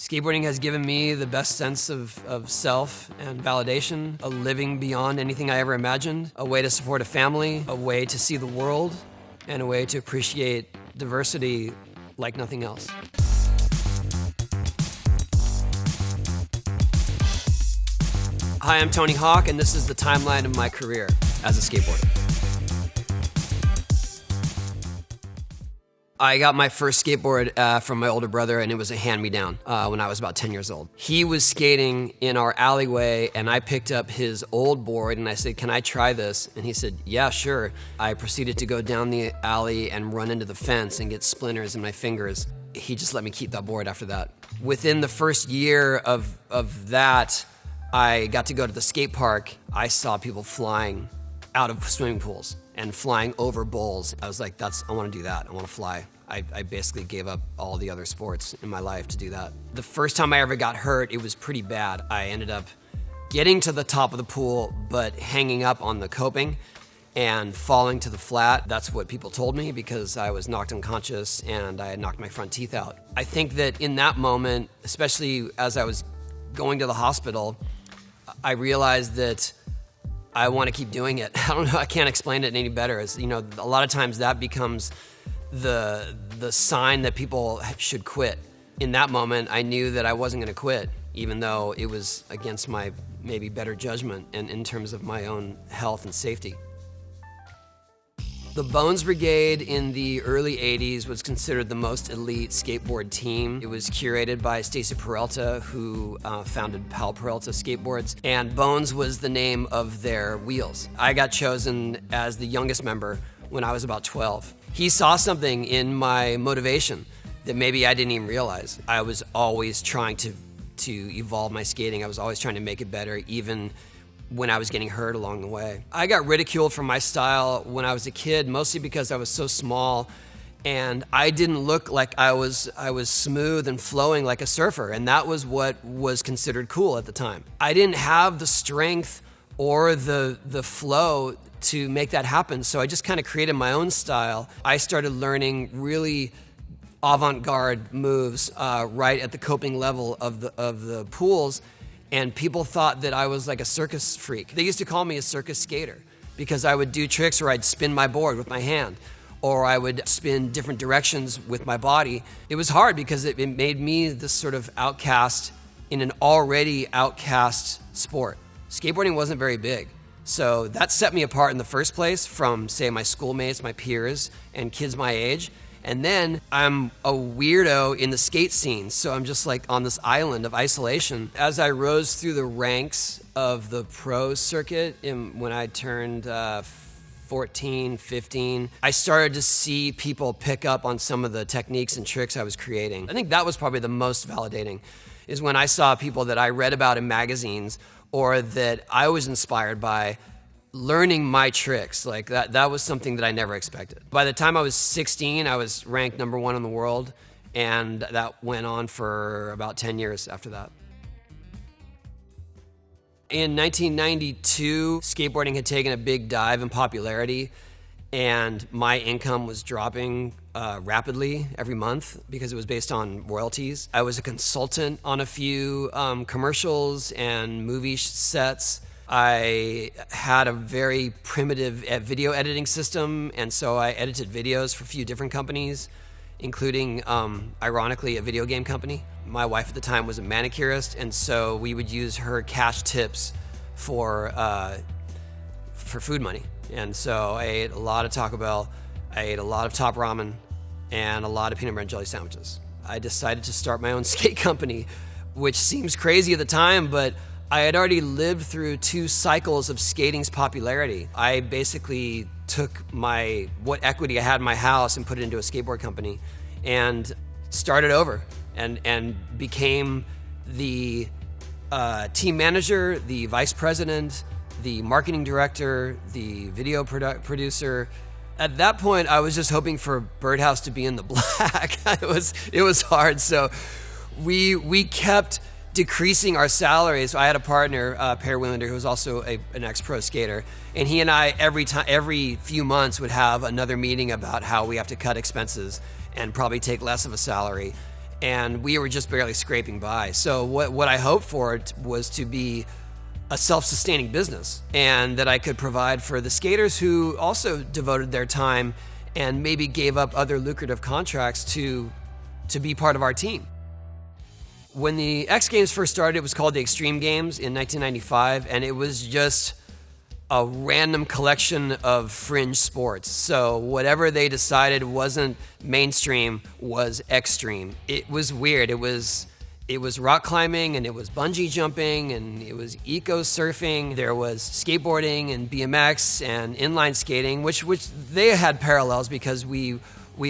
Skateboarding has given me the best sense of self and validation, a living beyond anything I ever imagined, a way to support a family, a way to see the world, and a way to appreciate diversity like nothing else. Hi, I'm Tony Hawk, and this is the timeline of my career as a skateboarder. I got my first skateboard from my older brother, and it was a hand-me-down when I was about 10 years old. He was skating in our alleyway, and I picked up his old board, and I said, "Can I try this?" And he said, "Yeah, sure." I proceeded to go down the alley and run into the fence and get splinters in my fingers. He just let me keep that board after that. Within the first year of that, I got to go to the skate park. I saw people flying out of swimming pools and flying over bowls. I was like, I want to do that. I want to fly. I basically gave up all the other sports in my life to do that. The first time I ever got hurt, it was pretty bad. I ended up getting to the top of the pool, but hanging up on the coping and falling to the flat. That's what people told me because I was knocked unconscious and I had knocked my front teeth out. I think that in that moment, especially as I was going to the hospital, I realized that I want to keep doing it. I don't know, I can't explain it any better. It's, a lot of times that becomes the sign that people should quit. In that moment, I knew that I wasn't going to quit, even though it was against my maybe better judgment and in terms of my own health and safety. The Bones Brigade in the early 80s was considered the most elite skateboard team. It was curated by Stacy Peralta, who founded Pal Peralta Skateboards, and Bones was the name of their wheels. I got chosen as the youngest member when I was about 12. He saw something in my motivation that maybe I didn't even realize. I was always trying to evolve my skating. I was always trying to make it better, even when I was getting hurt along the way. I got ridiculed for my style when I was a kid, mostly because I was so small and I didn't look like I was smooth and flowing like a surfer, and that was what was considered cool at the time. I didn't have the strength or the flow to make that happen, so I just kind of created my own style. I started learning really avant-garde moves right at the coping level of the pools, and people thought that I was like a circus freak. They used to call me a circus skater because I would do tricks where I'd spin my board with my hand, or I would spin different directions with my body. It was hard because it made me this sort of outcast in an already outcast sport. Skateboarding wasn't very big, so that set me apart in the first place from, say, my schoolmates, my peers, and kids my age. And then I'm a weirdo in the skate scene, so I'm just like on this island of isolation. As I rose through the ranks of the pro circuit when I turned 14, 15, I started to see people pick up on some of the techniques and tricks I was creating. I think that was probably the most validating, is when I saw people that I read about in magazines or that I was inspired by learning my tricks. Like that was something that I never expected. By the time I was 16, I was ranked number 1 in the world, and that went on for about 10 years after that. In 1992, skateboarding had taken a big dive in popularity, and my income was dropping rapidly every month because it was based on royalties. I was a consultant on a few commercials and movie sets. I had a very primitive video editing system, and so I edited videos for a few different companies, including, ironically, a video game company. My wife at the time was a manicurist, and so we would use her cash tips for food money. And so I ate a lot of Taco Bell, I ate a lot of Top Ramen, and a lot of peanut butter and jelly sandwiches. I decided to start my own skate company, which seems crazy at the time, but I had already lived through 2 cycles of skating's popularity. I basically took what equity I had in my house and put it into a skateboard company and started over and became the team manager, the vice president, the marketing director, the video producer. At that point, I was just hoping for Birdhouse to be in the black. It was hard, so we kept decreasing our salaries. I had a partner, Perry Willander, who was also an ex-pro skater, and he and I every few months would have another meeting about how we have to cut expenses and probably take less of a salary. and we were just barely scraping by. So what I hoped for was to be a self-sustaining business, and that I could provide for the skaters who also devoted their time and maybe gave up other lucrative contracts to be part of our team. When the X Games first started, it was called the Extreme Games in 1995, and it was just a random collection of fringe sports. So whatever they decided wasn't mainstream was extreme. It was weird. It was rock climbing, and it was bungee jumping, and it was eco surfing. There was skateboarding and BMX and inline skating, which they had parallels because we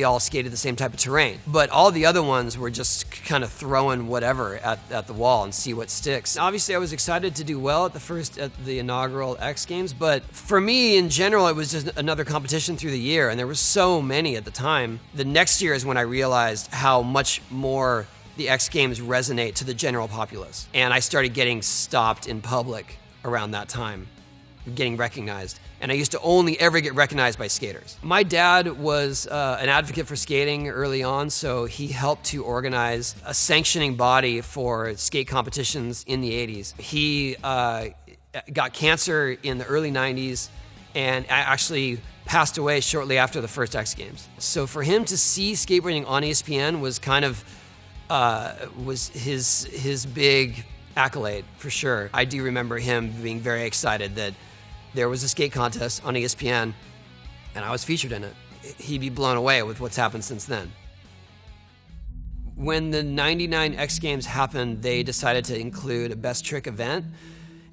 all skated the same type of terrain. But all the other ones were just kind of throwing whatever at the wall and see what sticks. Obviously, I was excited to do well at the inaugural X Games, but for me in general, it was just another competition through the year, and there were so many at the time. The next year is when I realized how much more the X Games resonate to the general populace. And I started getting stopped in public around that time, getting recognized. And I used to only ever get recognized by skaters. My dad was an advocate for skating early on, so he helped to organize a sanctioning body for skate competitions in the 80s. He got cancer in the early 90s and actually passed away shortly after the first X Games. So for him to see skateboarding on ESPN was kind of was his big accolade, for sure. I do remember him being very excited that there was a skate contest on ESPN and I was featured in it. He'd be blown away with what's happened since then. When the 99 X Games happened, they decided to include a best trick event,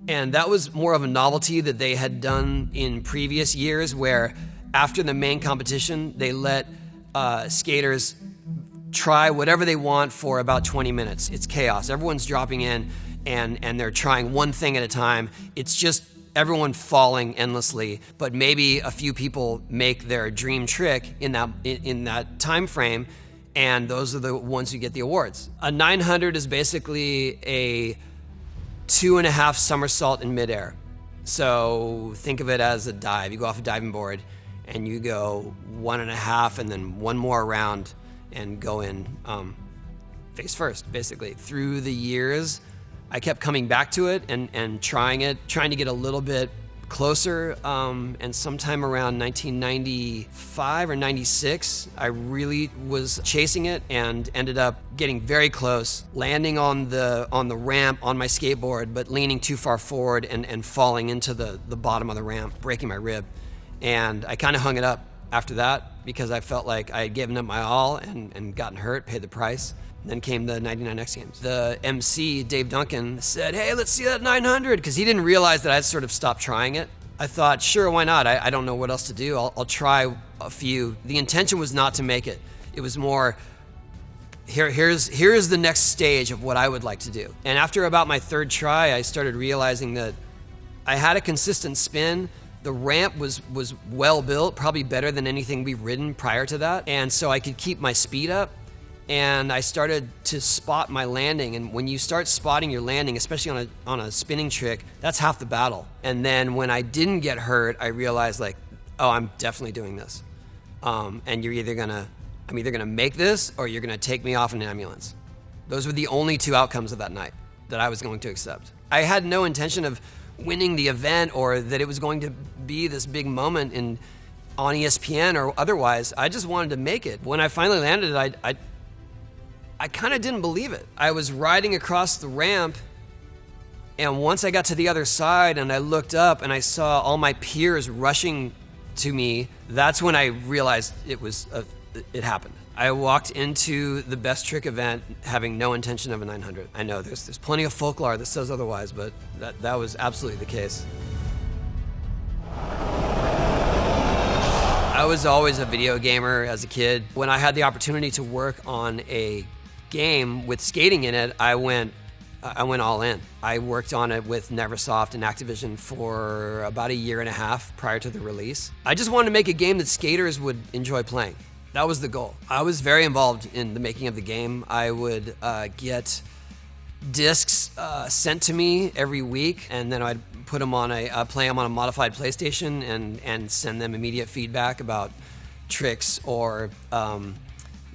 and that was more of a novelty that they had done in previous years, where after the main competition, they let skaters try whatever they want for about 20 minutes. It's chaos. Everyone's dropping in and they're trying one thing at a time. It's just everyone falling endlessly, but maybe a few people make their dream trick in that time frame, and those are the ones who get the awards. A 900 is basically a 2.5 somersault in midair. So think of it as a dive. You go off a diving board and you go 1.5 and then one more round and go in face first, basically. Through the years, I kept coming back to it and trying to get a little bit closer. And sometime around 1995 or 96, I really was chasing it and ended up getting very close, landing on the ramp on my skateboard, but leaning too far forward and falling into the bottom of the ramp, breaking my rib. And I kind of hung it up after that because I felt like I had given it my all and gotten hurt, paid the price. Then came the 99 X Games. The MC, Dave Duncan, said, "Hey, let's see that 900," because he didn't realize that I'd sort of stopped trying it. I thought, sure, why not? I don't know what else to do. I'll try a few. The intention was not to make it. It was more, here's the next stage of what I would like to do. And after about my third try, I started realizing that I had a consistent spin. The ramp was well built, probably better than anything we've ridden prior to that. And so I could keep my speed up. And I started to spot my landing. And when you start spotting your landing, especially on a spinning trick, that's half the battle. And then when I didn't get hurt, I realized oh, I'm definitely doing this. And I'm either gonna make this or you're gonna take me off in an ambulance. Those were the only two outcomes of that night that I was going to accept. I had no intention of winning the event or that it was going to be this big moment on ESPN or otherwise. I just wanted to make it. When I finally landed it, I kind of didn't believe it. I was riding across the ramp, and once I got to the other side and I looked up and I saw all my peers rushing to me, that's when I realized it happened. I walked into the best trick event having no intention of a 900. I know there's plenty of folklore that says otherwise, but that was absolutely the case. I was always a video gamer as a kid. When I had the opportunity to work on a game with skating in it, I went all in. I worked on it with Neversoft and Activision for about 1.5 years prior to the release. I just wanted to make a game that skaters would enjoy playing. That was the goal. I was very involved in the making of the game. I would get discs sent to me every week, and then I'd put them on play them on a modified PlayStation and send them immediate feedback about tricks or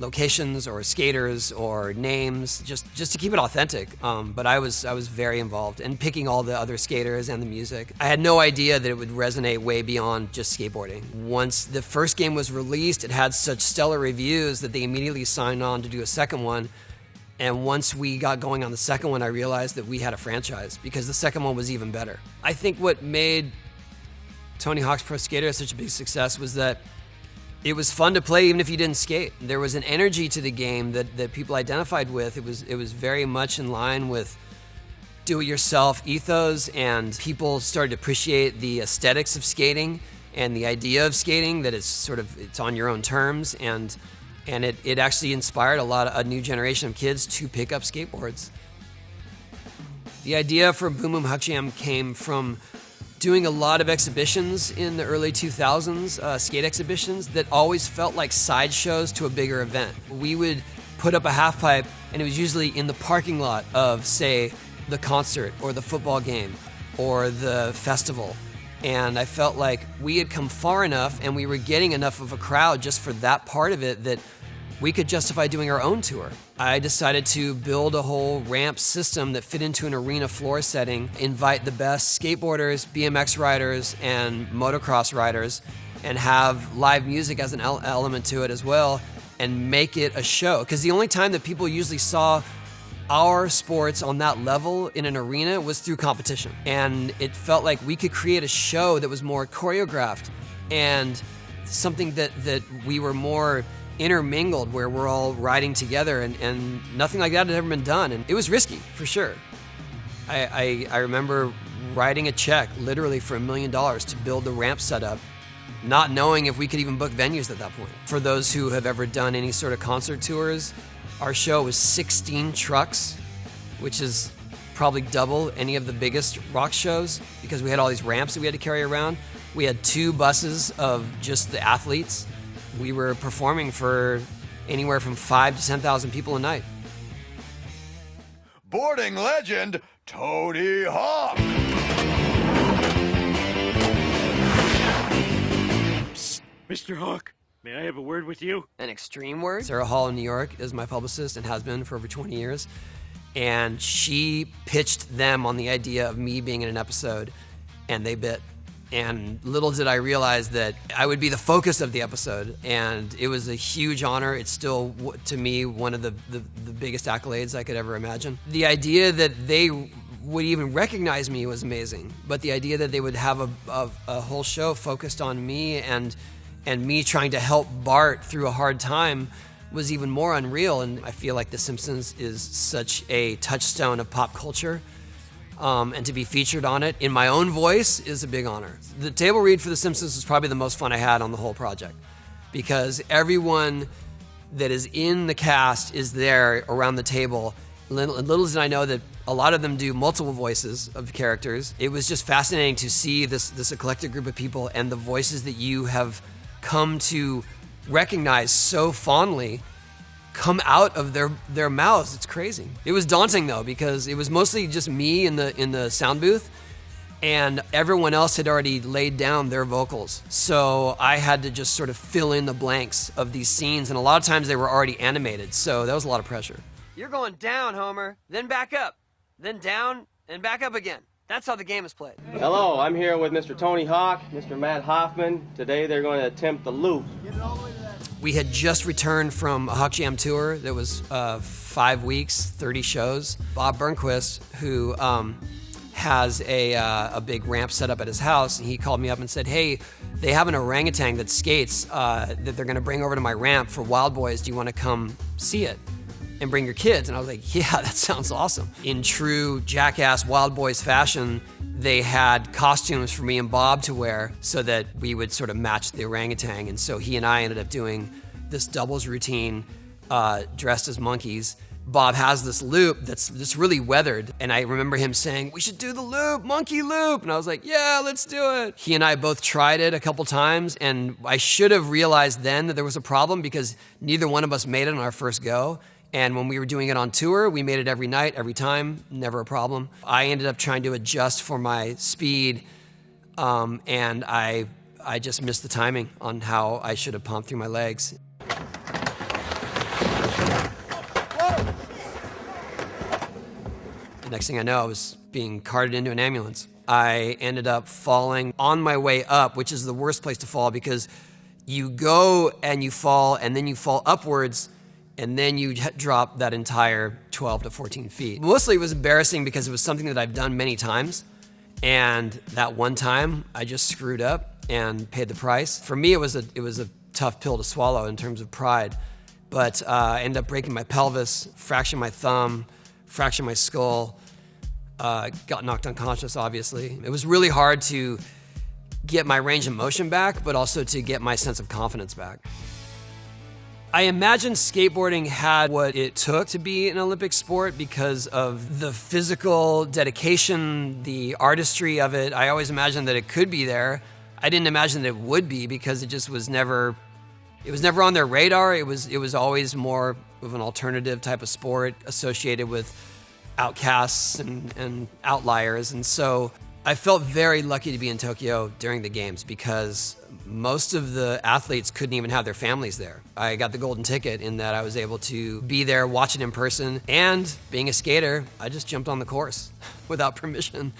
locations or skaters or names, just to keep it authentic. But I was very involved in picking all the other skaters and the music. I had no idea that it would resonate way beyond just skateboarding. Once the first game was released, it had such stellar reviews that they immediately signed on to do a second one. And once we got going on the second one, I realized that we had a franchise because the second one was even better. I think what made Tony Hawk's Pro Skater such a big success was that it was fun to play even if you didn't skate. There was an energy to the game that people identified with. It was very much in line with do-it-yourself ethos, and people started to appreciate the aesthetics of skating and the idea of skating, that it's on your own terms, and it actually inspired a new generation of kids to pick up skateboards. The idea for Boom Boom Huck Jam came from doing a lot of exhibitions in the early 2000s, skate exhibitions that always felt like sideshows to a bigger event. We would put up a half pipe, and it was usually in the parking lot of, say, the concert or the football game or the festival. And I felt like we had come far enough and we were getting enough of a crowd just for that part of it that we could justify doing our own tour. I decided to build a whole ramp system that fit into an arena floor setting, invite the best skateboarders, BMX riders, and motocross riders, and have live music as an element to it as well, and make it a show. Because the only time that people usually saw our sports on that level in an arena was through competition. And it felt like we could create a show that was more choreographed and something that we were more intermingled, where we're all riding together, and nothing like that had ever been done. And it was risky, for sure. I remember writing a check literally for $1 million to build the ramp setup, not knowing if we could even book venues at that point. For those who have ever done any sort of concert tours, our show was 16 trucks, which is probably double any of the biggest rock shows, because we had all these ramps that we had to carry around. We had 2 buses of just the athletes. We were performing for anywhere from 5,000 to 10,000 people a night. Boarding legend, Tony Hawk. Psst, Mr. Hawk, may I have a word with you? An extreme word? Sarah Hall in New York is my publicist and has been for over 20 years. And she pitched them on the idea of me being in an episode, and they bit. And little did I realize that I would be the focus of the episode. And it was a huge honor. It's still, to me, one of the biggest accolades I could ever imagine. The idea that they would even recognize me was amazing. But the idea that they would have a whole show focused on me and me trying to help Bart through a hard time was even more unreal. And I feel like The Simpsons is such a touchstone of pop culture. And to be featured on it in my own voice is a big honor. The table read for The Simpsons was probably the most fun I had on the whole project, because everyone that is in the cast is there around the table. Little did I know that a lot of them do multiple voices of characters. It was just fascinating to see this eclectic group of people and the voices that you have come to recognize so fondly come out of their mouths. It's crazy. It was daunting though, because it was mostly just me in the sound booth, and everyone else had already laid down their vocals. So I had to just sort of fill in the blanks of these scenes, and a lot of times they were already animated, so that was a lot of pressure. You're going down, Homer, then back up, then down, and back up again. That's how the game is played. Hello, I'm here with Mr. Tony Hawk, Mr. Matt Hoffman. Today they're going to attempt the loop. We had just returned from a Huck Jam tour that was 5 weeks, 30 shows. Bob Burnquist, who has a big ramp set up at his house, and he called me up and said, hey, they have an orangutan that skates that they're going to bring over to my ramp for Wild Boys. Do you want to come see it and bring your kids? And I was like, yeah, that sounds awesome. In true Jackass Wild Boys fashion, they had costumes for me and Bob to wear so that we would sort of match the orangutan. And so he and I ended up doing this doubles routine dressed as monkeys. Bob has this loop that's really weathered, and I remember him saying, we should do the loop, monkey loop. And I was like, yeah, let's do it. He and I both tried it a couple times, and I should have realized then that there was a problem, because neither one of us made it on our first go. And when we were doing it on tour, we made it every night, every time, never a problem. I ended up trying to adjust for my speed, and I just missed the timing on how I should have pumped through my legs. Next thing I know, I was being carted into an ambulance. I ended up falling on my way up, which is the worst place to fall because you go and you fall and then you fall upwards and then you drop that entire 12 to 14 feet. Mostly it was embarrassing because it was something that I've done many times. And that one time I just screwed up and paid the price. For me, it was a tough pill to swallow in terms of pride. But I ended up breaking my pelvis, fracturing my thumb, fractured my skull, got knocked unconscious, obviously. It was really hard to get my range of motion back, but also to get my sense of confidence back. I imagine skateboarding had what it took to be an Olympic sport because of the physical dedication, the artistry of it. I always imagined that it could be there. I didn't imagine that it would be because it just was never on their radar. It was always more of an alternative type of sport associated with outcasts and outliers. And so I felt very lucky to be in Tokyo during the games because most of the athletes couldn't even have their families there. I got the golden ticket in that I was able to be there, watch it in person, and being a skater, I just jumped on the course without permission.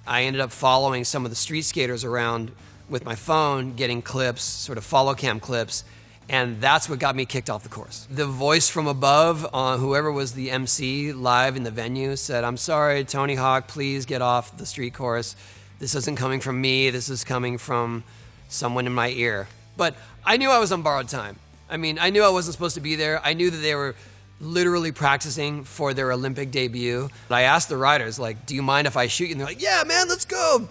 I ended up following some of the street skaters around with my phone, getting clips, sort of follow cam clips, and that's what got me kicked off the course. The voice from above, whoever was the MC live in the venue, said, "I'm sorry, Tony Hawk, please get off the street course. This isn't coming from me, this is coming from someone in my ear." But I knew I was on borrowed time. I mean, I knew I wasn't supposed to be there. I knew that they were literally practicing for their Olympic debut. I asked the riders, like, "Do you mind if I shoot you?" And they're like, "Yeah, man, let's go.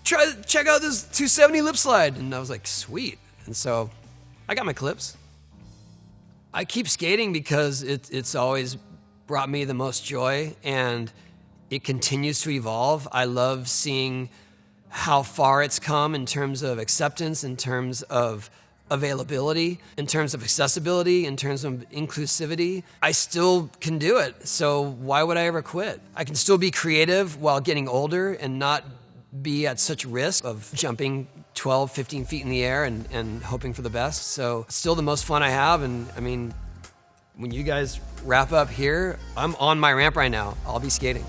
Check out this 270 lip slide." And I was like, sweet. And so I got my clips. I keep skating because it's always brought me the most joy, and it continues to evolve. I love seeing how far it's come in terms of acceptance, in terms of availability, in terms of accessibility, in terms of inclusivity. I still can do it, so why would I ever quit? I can still be creative while getting older and not be at such risk of jumping 12, 15 feet in the air and hoping for the best. So it's still the most fun I have, and I mean, when you guys wrap up here, I'm on my ramp right now. I'll be skating.